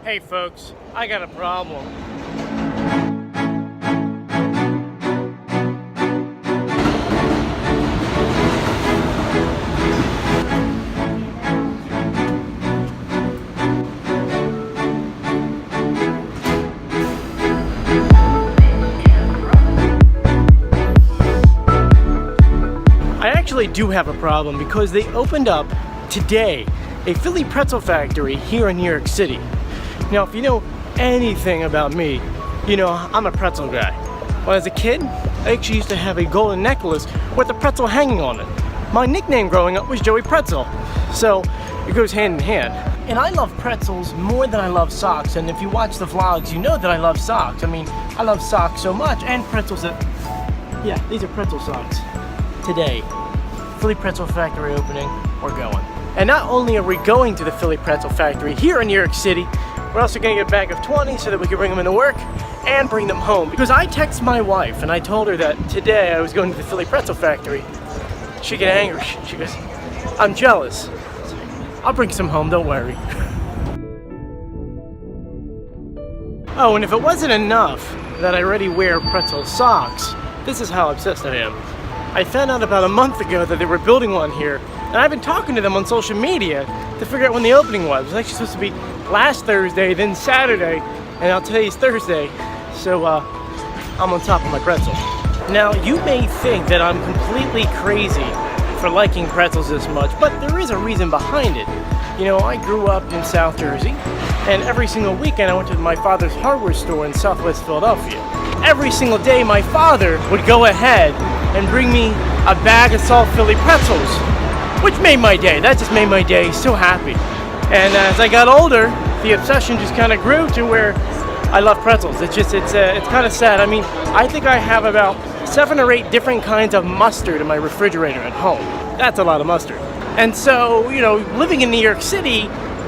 Hey folks, I got a problem. I actually do have a problem because they opened up today a Philly Pretzel Factory here in New York City. Now, if you know anything about me, you know I'm a pretzel guy. When I was a kid, I actually used to have a golden necklace with a pretzel hanging on it. My nickname growing up was Joey Pretzel, so it goes hand in hand. And I love pretzels more than I love socks, and if you watch the vlogs, you know that I love socks. I mean, I love socks so much, and pretzels yeah, these are pretzel socks. Today, Philly Pretzel Factory opening, we're going. And not only are we going to the Philly Pretzel Factory here in New York City, we're also gonna get a bag of 20 so that we can bring them into work and bring them home. Because I texted my wife and I told her that today I was going to the Philly Pretzel Factory. She got angry. She goes, I'm jealous. I'll bring some home, don't worry. Oh, and if it wasn't enough that I already wear pretzel socks, this is how obsessed I am. I found out about a month ago that they were building one here, and I've been talking to them on social media to figure out when the opening was. It was actually supposed to be last Thursday, then Saturday, and I'll tell you it's Thursday, so I'm on top of my pretzel. Now, you may think that I'm completely crazy for liking pretzels this much, but there is a reason behind it. You know, I grew up in South Jersey, and every single weekend I went to my father's hardware store in Southwest Philadelphia. Every single day my father would go ahead and bring me a bag of salt Philly pretzels, which made my day. That just made my day so happy. And as I got older, the obsession just kind of grew to where I love pretzels. It's kind of sad. I mean, I think I have about 7 or 8 different kinds of mustard in my refrigerator at home. That's a lot of mustard. And so, you know, living in New York City,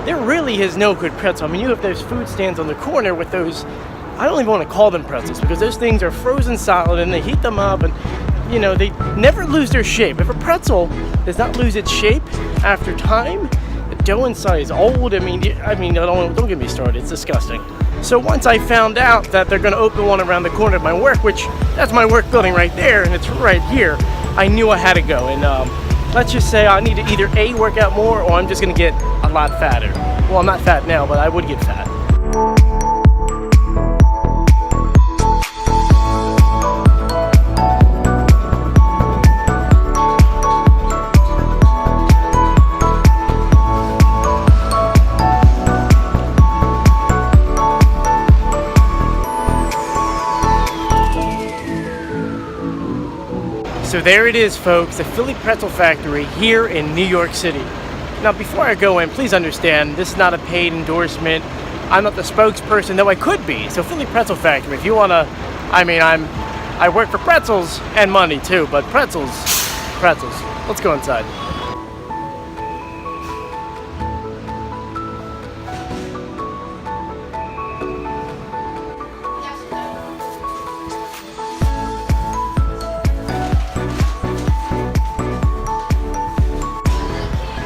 there really is no good pretzel. I mean, you have those food stands on the corner with those, I don't even want to call them pretzels because those things are frozen solid and they heat them up and, you know, they never lose their shape. If a pretzel does not lose its shape after time, the dough inside is old. I mean, don't get me started. It's disgusting. So once I found out that they're going to open one around the corner of my work, which that's my work building right there, and it's right here, I knew I had to go. And let's just say I need to either A, work out more, or I'm just going to get a lot fatter. Well, I'm not fat now, but I would get fat. So there it is, folks, the Philly Pretzel Factory here in New York City. Now, before I go in, please understand, this is not a paid endorsement. I'm not the spokesperson, though I could be. So Philly Pretzel Factory, if you want to, I work for pretzels and money too, but pretzels. Let's go inside.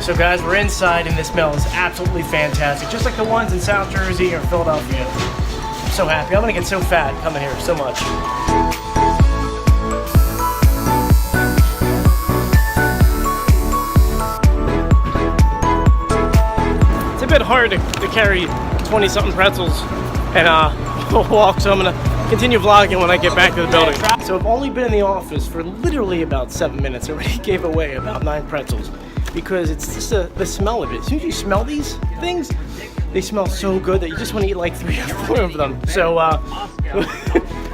So guys, we're inside and this smell is absolutely fantastic. Just like the ones in South Jersey or Philadelphia. I'm so happy. I'm gonna get so fat coming here so much. It's a bit hard to carry 20-something pretzels and walk, so I'm gonna continue vlogging when I get back to the building. So I've only been in the office for literally about 7 minutes. I already gave away about 9 pretzels. Because it's just the smell of it. As soon as you smell these things, they smell so good that you just want to eat like 3 or 4 of them. So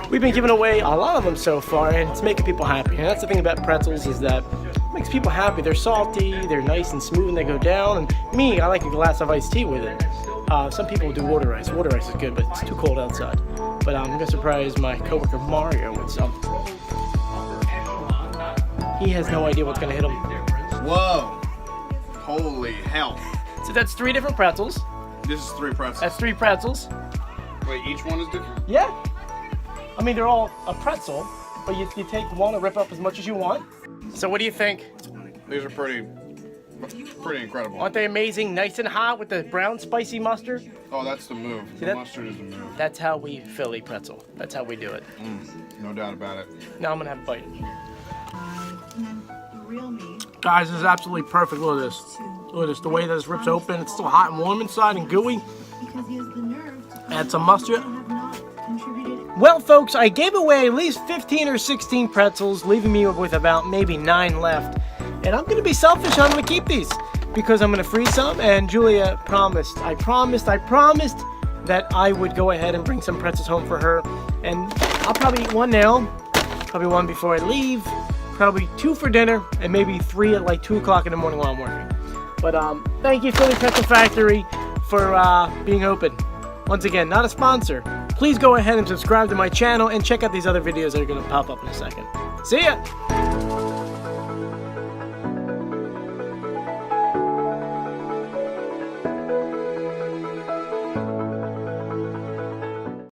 we've been giving away a lot of them so far, and it's making people happy. And that's the thing about pretzels, is that it makes people happy. They're salty, they're nice and smooth, and they go down. And me, I like a glass of iced tea with it. Some people do water ice. Water ice is good, but it's too cold outside. But I'm gonna surprise my coworker Mario with some. He has no idea what's gonna hit him. Whoa. Holy hell. So that's 3 different pretzels. This is 3 pretzels. That's 3 pretzels. Wait, each one is different? Yeah. I mean, they're all a pretzel, but you take one and rip up as much as you want. So what do you think? These are pretty Pretty incredible. Aren't they amazing? Nice and hot with the brown spicy mustard. Oh, that's the move. The that? mustard is the move. That's how we Philly pretzel. That's how we do it. No doubt about it. Now I'm gonna have a bite. Real meat. Guys, this is absolutely perfect. Look at this. Look at this. The way that this rips open. It's still hot and warm inside and gooey. Because he has the nerve to Add some mustard. have not contributed. Well, folks, I gave away at least 15 or 16 pretzels, leaving me with about maybe 9 left. And I'm gonna be selfish. I'm gonna keep these because I'm gonna freeze some. And Julia promised. I promised that I would go ahead and bring some pretzels home for her. And I'll probably eat one now. Probably one before I leave. Probably 2 for dinner, and maybe 3 at like 2 o'clock in the morning while I'm working. But thank you, Philly Pretzel Factory, for being open. Once again, not a sponsor. Please go ahead and subscribe to my channel and check out these other videos that are going to pop up in a second. See ya!